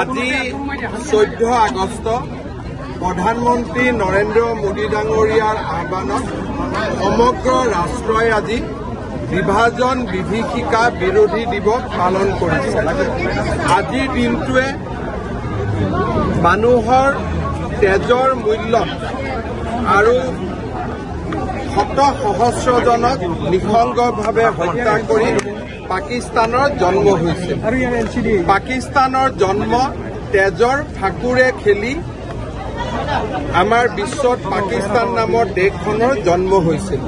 আজি 14 আগষ্ট প্ৰধানমন্ত্ৰী নৰেন্দ্ৰ মোদী ডাঙৰীয়াৰ আহ্বানত সমগ্ৰ ৰাষ্ট্ৰই আজি বিভাজন বিভীষিকা বিৰোধী দিৱস পালন কৰিছে। আজিৰ দিনটোৱে মানুহৰ তেজৰ মূল্য আৰু শত সহস্ৰজনক নিঃসংগভাৱে হত্যা কৰি পাকিস্তানৰ জন্ম হৈছিল। পাকিস্তানৰ জন্ম তেজৰ ফাকুৰে খেলি আমাৰ বিশ্বত পাকিস্তান নামৰ দেশখনৰ জন্ম হৈছিল।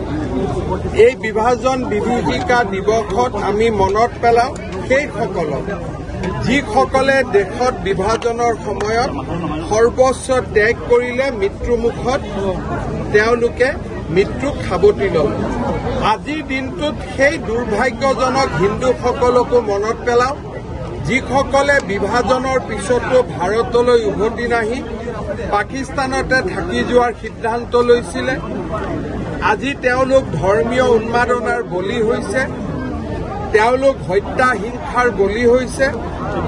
এই বিভাজন বিভীষিকা দিৱসত আমি মনত পেলাওঁ সেইসকলক যিসকলে দেশত বিভাজনৰ সময়ত সৰ্বোচ্চ ত্যাগ কৰিলে, মৃত্যুমুখত তেওঁলোকে মৃত্যুক সাৱটি ল'লে। আজিৰ দিনটোত সেই দুৰ্ভাগ্যজনক হিন্দুসকলকো মনত পেলাওঁ যিসকলে বিভাজনৰ পিছতো ভাৰতলৈ উভতি নাহি পাকিস্তানতে থাকি যোৱাৰ সিদ্ধান্ত লৈছিলে। আজি তেওঁলোক ধৰ্মীয় উন্মাদনাৰ বলি হৈছে, তেওঁলোক হত্যা হিংসাৰ বলি হৈছে।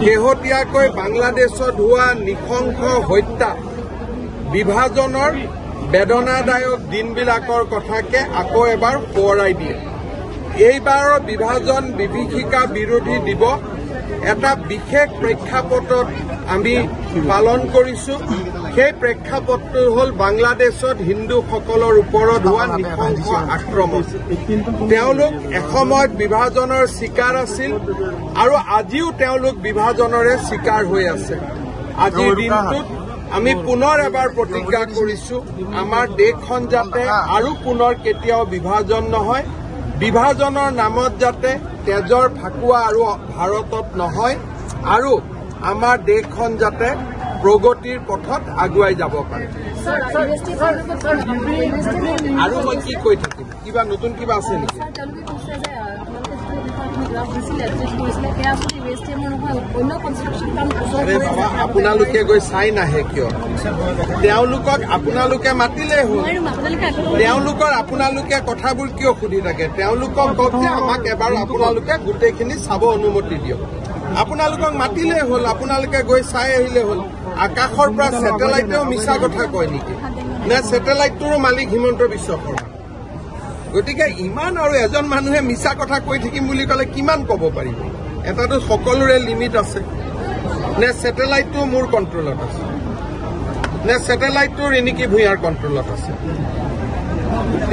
শেহতীয়াকৈ বাংলাদেশত হোৱা নৃশংস হত্যা বিভাজনৰ বেদনাদায়ক দিনবিলাকৰ কথাকে আকৌ এবাৰ সোঁৱৰাই দিয়ে। এইবাৰৰ বিভাজন বিভীষিকা বিৰোধী দিৱস এটা বিশেষ প্ৰেক্ষাপটত আমি পালন কৰিছো। সেই প্ৰেক্ষাপটটো হ'ল বাংলাদেশত হিন্দুসকলৰ ওপৰত হোৱা নৃশংস আক্ৰমণ। তেওঁলোক এসময়ত বিভাজনৰ চিকাৰ আছিল আৰু আজিও তেওঁলোক বিভাজনৰে চিকাৰ হৈ আছে। আজিৰ দিনটোত আমি পুনৰ এবাৰ প্ৰতিজ্ঞা কৰিছো আমাৰ দেশখন যাতে আৰু পুনৰ কেতিয়াও বিভাজন নহয়, বিভাজনৰ নামত যাতে তেজৰ ফাকুৱা আৰু ভাৰতত নহয়, আৰু আমাৰ দেশখন যাতে প্ৰগতিৰ পথত আগুৱাই যাব পাৰে। আৰু মই কি কৈ থাকিম, কিবা নতুন কিবা আছে নেকি? আপোনালোকে গৈ চাই নাহে কিয়? তেওঁলোকক আপোনালোকে মাতিলেই হ'ল। তেওঁলোকৰ আপোনালোকে কথাবোৰ কিয় সুধি থাকে? তেওঁলোকক কওক যে আমাক এবাৰ আপোনালোকে গোটেইখিনি চাব অনুমতি দিয়ক। আপোনালোকক মাতিলেই হ'ল, আপোনালোকে গৈ চাই আহিলে হ'ল। আকাশৰ পৰা ছেটেলাইটেও মিছা কথা কয় নেকি? নে ছেটেলাইটটোৰো মালিক হিমন্ত বিশ্ব শৰ্মা? গতিকে ইমান আৰু এজন মানুহে মিছা কথা কৈ থাকিম বুলি ক'লে কিমান ক'ব পাৰিব? এটাতো সকলোৰে লিমিট আছে। নে ছেটেলাইটটো মোৰ কণ্ট্ৰলত আছে, নে ছেটেলাইটটো ৰিণিকী ভূঞাৰ কণ্ট্ৰলত আছে?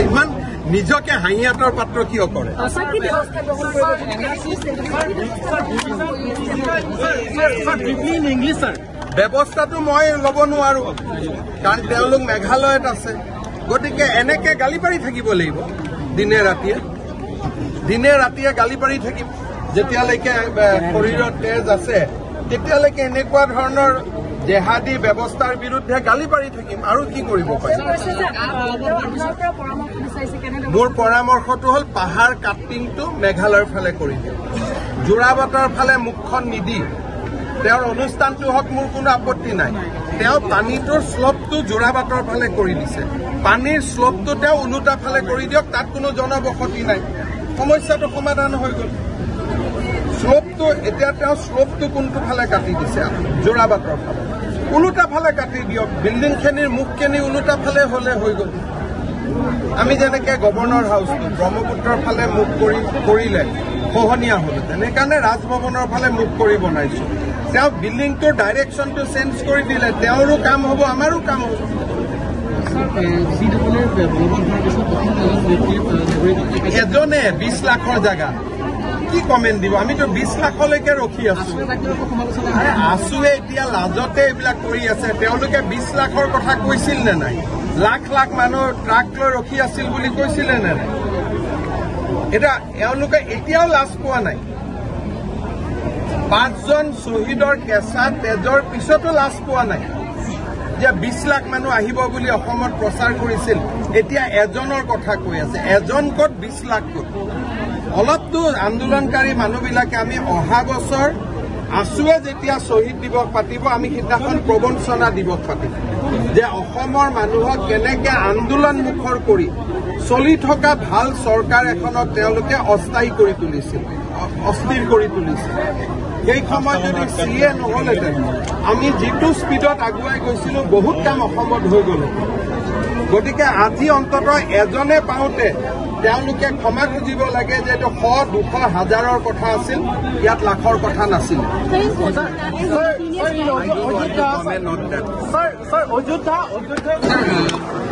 ইমান নিজকে হাঁহিয়াতৰ পাত্ৰ কিয় কৰে? ব্যৱস্থাটো মই ল'ব নোৱাৰো, কাৰণ তেওঁলোক মেঘালয়ত আছে। গতিকে এনেকে গালি পাৰি থাকিব লাগিব দিনে ৰাতিয়ে গালি পাৰি থাকিম। যেতিয়ালৈকে শৰীৰত তেজ আছে তেতিয়ালৈকে এনেকুৱা ধৰণৰ জেহাদী ব্যৱস্থাৰ বিৰুদ্ধে গালি পাৰি থাকিম। আৰু কি কৰিব পাৰিম? মোৰ পৰামৰ্শটো হ'ল পাহাৰ কাটিংটো মেঘালয়ৰ ফালে কৰি দিয়ক, যোৰাবাটৰ ফালে মুখখন নিদি তেওঁৰ অনুষ্ঠানটো হওক, মোৰ কোনো আপত্তি নাই। তেওঁ পানীটোৰ শ্লপটো যোৰাবাটৰ ফালে কৰি দিছে, পানীৰ শ্লপটো তেওঁ ওলোটা ফালে কৰি দিয়ক, তাত কোনো জনবসতি নাই, সমস্যাটো সমাধান হৈ গ'ল। শ্লপটো এতিয়া তেওঁ শ্লপটো কোনটো ফালে কাটি দিছে? যোৰাবাটৰ ফালে। ওলোটা ফালে কাটি দিয়ক, বিল্ডিংখিনিৰ মুখখিনি ওলোটা ফালে হ'লে হৈ গ'ল। আমি যেনেকে গভৰ্ণৰ হাউচটো ব্ৰহ্মপুত্ৰৰ ফালে মুখ কৰিলে খহনীয়া হ'ল, তেনেকাৰণে ৰাজভৱনৰ ফালে মুখ কৰি বনাইছো। তেওঁ বিল্ডিংটোৰ ডাইৰেকশ্যনটো চেঞ্জ কৰি দিলে, তেওঁৰো কাম হ'ব, আমাৰো কাম হ'ব। এজনে 20 লাখৰ জেগা কি কমেণ্ট দিব? আমিতো 20 লাখলৈকে ৰখি আছো। এতিয়া লাজতে এইবিলাক কৰি আছে। তেওঁলোকে 20 লাখৰ কথা কৈছিল নে নাই? লাখ লাখ মানুহ ট্ৰাক লৈ ৰখি আছিল বুলি কৈছিলে নে নাই? এতিয়া এওঁলোকে এতিয়াও লাজ পোৱা নাই। 5জন শ্বহীদৰ কেঁচা তেজৰ পিছতো লাজ পোৱা নাই যে 20 লাখ মানুহ আহিব বুলি অসমত প্ৰচাৰ কৰিছিল। এতিয়া এজনৰ কথা কৈ আছে, এজন ক'ত 20 লাখ ক'ত? অলপতো আন্দোলনকাৰী মানুহবিলাকে আমি অহা বছৰ আছুৱে যেতিয়া শ্বহীদ দিৱস পাতিব, আমি সিদিনাখন প্ৰবঞ্চনা দিৱস পাতিম যে অসমৰ মানুহক কেনেকে আন্দোলন মুখৰ কৰি চলি থকা ভাল চৰকাৰ এখনক তেওঁলোকে অস্থায়ী কৰি তুলিছিল, অস্থিৰ কৰি তুলিছিল। সেই সময়ত যদি CA নহ'লহেঁতেন আমি যিটো স্পীডত আগুৱাই গৈছিলোঁ বহুত কাম অসমত হৈ গ'ল। গতিকে আজি অন্ততঃ এজনে পাওঁতে তেওঁলোকে ক্ষমা খুজিব লাগে যে এইটো 100, 200, 1000ৰ কথা আছিল, ইয়াত লাখৰ কথা নাছিল।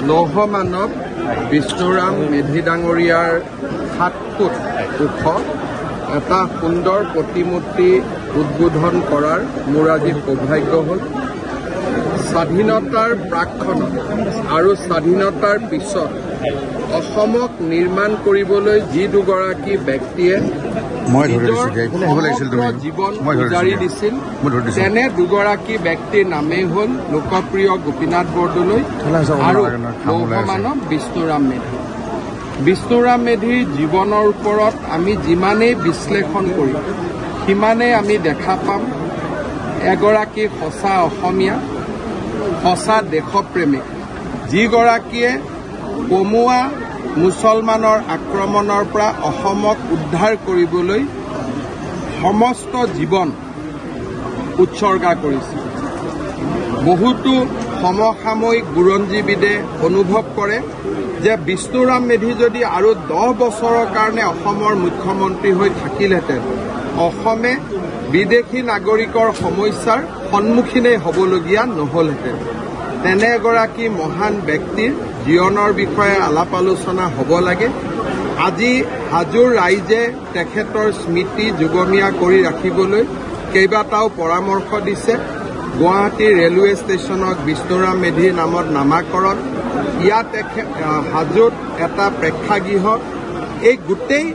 লৌহ মানৱ বিষ্ণুৰাম মেধি ডাঙৰীয়াৰ 7 ফুট ওখ এটা সুন্দৰ প্ৰতিমূৰ্তি উদ্বোধন কৰাৰ মোৰ আজি সৌভাগ্য হ'ল। স্বাধীনতাৰ প্ৰাকক্ষণত আৰু স্বাধীনতাৰ পিছত অসমক নিৰ্মাণ কৰিবলৈ যি দুগৰাকী ব্যক্তিয়ে জীৱন উজাৰি দিছিল তেনে দুগৰাকী ব্যক্তিৰ নামেই হ'ল লোকপ্ৰিয় গোপীনাথ বৰদলৈ আৰু লৌহ মানৱ বিষ্ণুৰাম মেধি। বিষ্ণুৰাম মেধিৰ জীৱনৰ ওপৰত আমি যিমানেই বিশ্লেষণ কৰিম সিমানেই আমি দেখা পাম এগৰাকী সঁচা অসমীয়া, সঁচা দেশপ্ৰেমিক, যিগৰাকীয়ে কমুৱা মুছলমানৰ আক্ৰমণৰ পৰা অসমক উদ্ধাৰ কৰিবলৈ সমস্ত জীৱন উৎসৰ্গা কৰিছিল। বহুতো সমসাময়িক বুৰঞ্জীবিদে অনুভৱ কৰে যে বিষ্ণুৰাম মেধি যদি আৰু 10 বছৰৰ কাৰণে অসমৰ মুখ্যমন্ত্ৰী হৈ থাকিলহেঁতেন অসমে বিদেশী নাগৰিকৰ সমস্যাৰ সন্মুখীনেই হ'বলগীয়া নহ'লহেঁতেন। তেনে এগৰাকী মহান ব্যক্তিৰ জীৱনৰ বিষয়ে আলাপ আলোচনা হ'ব লাগে। আজি হাজোৰ ৰাইজে তেখেতৰ স্মৃতি যুগমীয়া কৰি ৰাখিবলৈ কেইবাটাও পৰামৰ্শ দিছে। গুৱাহাটী ৰেলৱে ষ্টেচনক বিষ্ণুৰাম মেধিৰ নামত নামাকৰণ, ইয়াত হাজোত এটা প্ৰেক্ষাগৃহ, এই গোটেই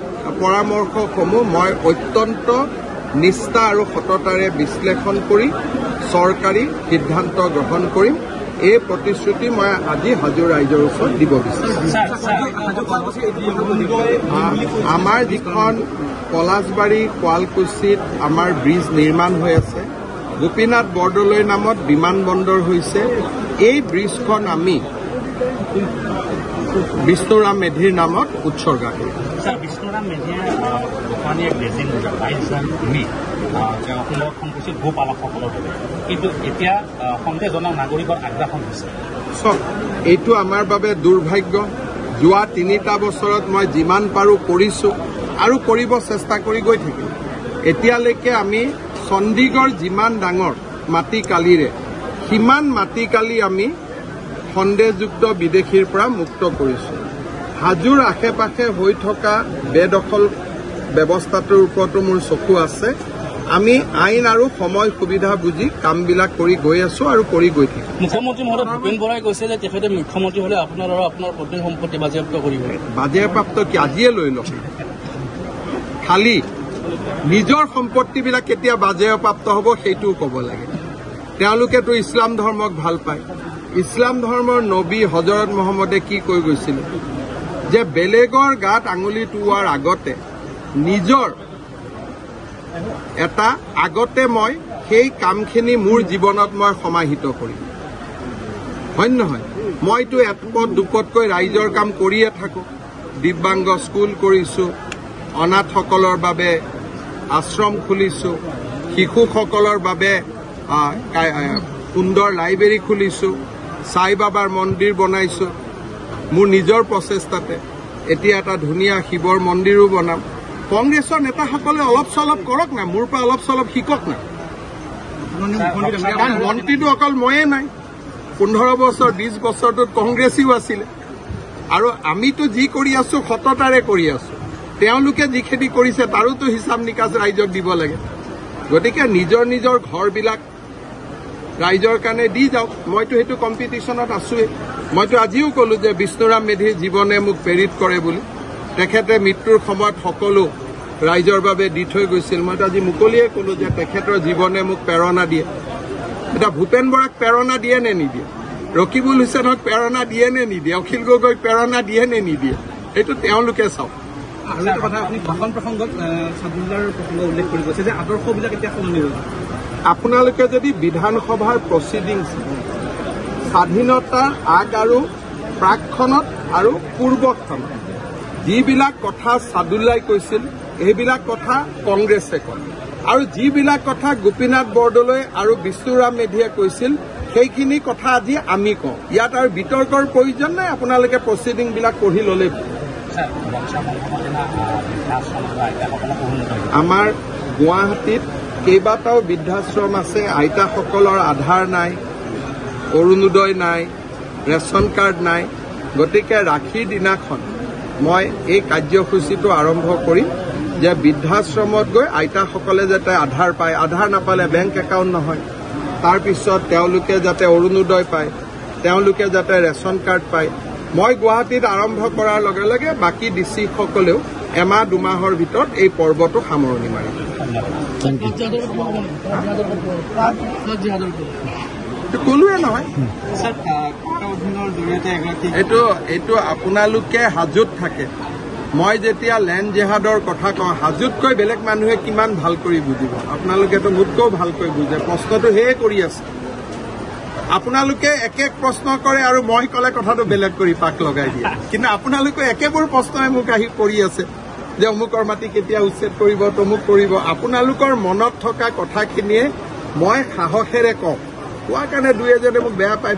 পৰামৰ্শসমূহ মই অত্যন্ত নিষ্ঠা আৰু সততাৰে বিশ্লেষণ কৰি চৰকাৰী সিদ্ধান্ত গ্ৰহণ কৰিম। এই প্ৰতিশ্ৰুতি মই আজি হাজো ৰাইজৰ ওচৰত দিব বিচাৰিছোঁ। আমাৰ যিখন পলাশবাৰী শুৱালকুছিত আমাৰ ব্ৰিজ নিৰ্মাণ হৈ আছে, গোপীনাথ বৰদলৈৰ নামত বিমানবন্দৰ হৈছে, এই ব্ৰিজখন আমি বিষ্ণুৰাম মেধিৰ নামত উৎসৰ্গা কৰিম। বিষ্ণুৰাম মেধিয়ে গোপনীয় বেজিং তেওঁ সংৰক্ষণ কৰিছিল গোপালকসকলৰ বাবে, কিন্তু এতিয়া সন্দেহজনক নাগৰিকৰ আগ্ৰাসন হৈছে। এইটো আমাৰ বাবে দুৰ্ভাগ্য। যোৱা 3টা বছৰত মই যিমান পাৰোঁ কৰিছোঁ আৰু কৰিব চেষ্টা কৰি গৈ থাকিম। এতিয়ালৈকে আমি চণ্ডীগড় যিমান ডাঙৰ মাটিকালিৰে সিমান মাটিকালি আমি সন্দেহযুক্ত বিদেশীৰ পৰা মুক্ত কৰিছোঁ। হাজোৰ আশে পাশে হৈ থকা বেদখল ব্যৱস্থাটোৰ ওপৰতো মোৰ চকু আছে। আমি আইন আৰু সময় সুবিধা বুজি কামবিলাক কৰি গৈ আছো আৰু কৰি গৈ থাকিম। মুখ্যমন্ত্ৰী মহোদয় ভূপেন বৰাই কৈছে যে তেখেতে মুখ্যমন্ত্ৰী হলে আপোনাৰ আৰু আপোনাৰ পত্নীৰ সম্পত্তি বাজেয়াপ্ত কৰিব। বাজেয়াপ্ত কি আজিয়ে লৈ লওক? খালি নিজৰ সম্পত্তিবিলাক কেতিয়া বাজেয়াপ্ত হ'ব সেইটোও ক'ব লাগে। তেওঁলোকেতো ইছলাম ধৰ্মক ভাল পায়। ইছলাম ধৰ্মৰ নবী হজৰত মহম্মদে কি কৈ গৈছিল যে বেলেগৰ গাত আঙুলি টোৱাৰ আগতে নিজৰ এটা আগতে মই সেই কামখিনি মোৰ জীৱনত মই সমাহিত কৰিম, হয় নহয়? মইতো এপদ দুপদকৈ ৰাইজৰ কাম কৰিয়ে থাকোঁ। দিব্যাংগ স্কুল কৰিছোঁ, অনাথসকলৰ বাবে আশ্ৰম খুলিছোঁ, শিশুসকলৰ বাবে সুন্দৰ লাইব্ৰেৰী খুলিছোঁ, সাই বাবাৰ মন্দিৰ বনাইছোঁ মোৰ নিজৰ প্ৰচেষ্টাতে। এতিয়া এটা ধুনীয়া শিৱৰ মন্দিৰো বনাম। কংগ্ৰেছৰ নেতাসকলে অলপ চলপ কৰক না, মোৰ পৰা অলপ চলপ শিকক না। কাৰণ মন্ত্ৰীটো অকল ময়ে নাই, 15 বছৰ 20 বছৰটোত কংগ্ৰেছীও আছিলে। আৰু আমিতো যি কৰি আছো সততাৰে কৰি আছো। তেওঁলোকে যিখিনি কৰিছে তাৰোতো হিচাপ নিকাচ ৰাইজক দিব লাগে। গতিকে নিজৰ নিজৰ ঘৰবিলাক ৰাইজৰ কাৰণে দি যাওক। মইতো সেইটো কম্পিটিশ্যনত আছোৱেই। মইতো আজিও ক'লো যে বিষ্ণুৰাম মেধিৰ জীৱনে মোক প্ৰেৰিত কৰে বুলি। তেখেতে মৃত্যুৰ সময়ত সকলো ৰাইজৰ বাবে দি থৈ গৈছিল। মইতো আজি মুকলিয়ে ক'লো যে তেখেতৰ জীৱনে মোক প্ৰেৰণা দিয়ে। এতিয়া ভূপেন বৰাক প্ৰেৰণা দিয়ে নে নিদিয়ে? ৰকিবুল হুছেইনক প্ৰেৰণা দিয়ে নে নিদিয়ে? অখিল গগৈক প্ৰেৰণা দিয়ে নে নিদিয়ে? সেইটো তেওঁলোকে চাওক। আৰু এটা কথা, আপুনি ভাষণ প্ৰসংগত স্বাধীনতাৰ প্ৰসংগ উল্লেখ কৰি কৈছে যে আদৰ্শবিলাক এতিয়া সলনি হৈছে। আপোনালোকে যদি বিধানসভাৰ প্ৰচিডিংছ স্বাধীনতাৰ আগ আৰু প্ৰাকক্ষণত আৰু পূৰ্বক্ষণত যিবিলাক কথা ছাদুল্লাই কৈছিল সেইবিলাক কথা কংগ্ৰেছে কয়। আৰু যিবিলাক কথা গোপীনাথ বৰদলৈ আৰু বিষ্ণুৰাম মেধিয়ে কৈছিল সেইখিনি কথা আজি আমি কওঁ। ইয়াত আৰু বিতৰ্কৰ প্ৰয়োজন নাই, আপোনালোকে প্ৰচিডিংবিলাক পঢ়ি ল'লেই। আমাৰ গুৱাহাটীত কেইবাটাও বৃদ্ধাশ্ৰম আছে, আইতাসকলৰ আধাৰ নাই, অৰুণোদয় নাই, ৰেচন কাৰ্ড নাই। গতিকে ৰাখীৰ দিনাখন মই এই কাৰ্যসূচীটো আৰম্ভ কৰিম যে বৃদ্ধাশ্ৰমত গৈ আইতাসকলে যাতে আধাৰ পায়, আধাৰ নাপালে বেংক একাউণ্ট নহয়, তাৰপিছত তেওঁলোকে যাতে অৰুণোদয় পায়, তেওঁলোকে যাতে ৰেচন কাৰ্ড পায়। মই গুৱাহাটীত আৰম্ভ কৰাৰ লগে লগে বাকী ডিচিসকলেও এমাহ দুমাহৰ ভিতৰত এই পৰ্বটো সামৰণি মাৰিব। ক'লোৱে নহয়, এইটো আপোনালোকে হাজোত থাকে। মই যেতিয়া লেণ্ড জেহাদৰ কথা কওঁ, হাজোতকৈ বেলেগ মানুহে কিমান ভাল কৰি বুজিব? আপোনালোকেতো মোতকৈও ভালকৈ বুজে। প্ৰশ্নটো সেয়ে কৰি আছে। আপোনালোকে একে প্ৰশ্ন কৰে আৰু মই ক'লে কথাটো বেলেগ কৰি পাক লগাই দিয়ে। কিন্তু আপোনালোকে একেবোৰ প্ৰশ্নই মোক আহি কৰি আছে যে অমুকৰ মাটি কেতিয়া উচ্ছেদ কৰিব, তমুক কৰিব। আপোনালোকৰ মনত থকা কথাখিনিয়ে মই সাহসেৰে কওঁ। কোৱাৰ কাৰণে দুই এজনে মোক বেয়া পায়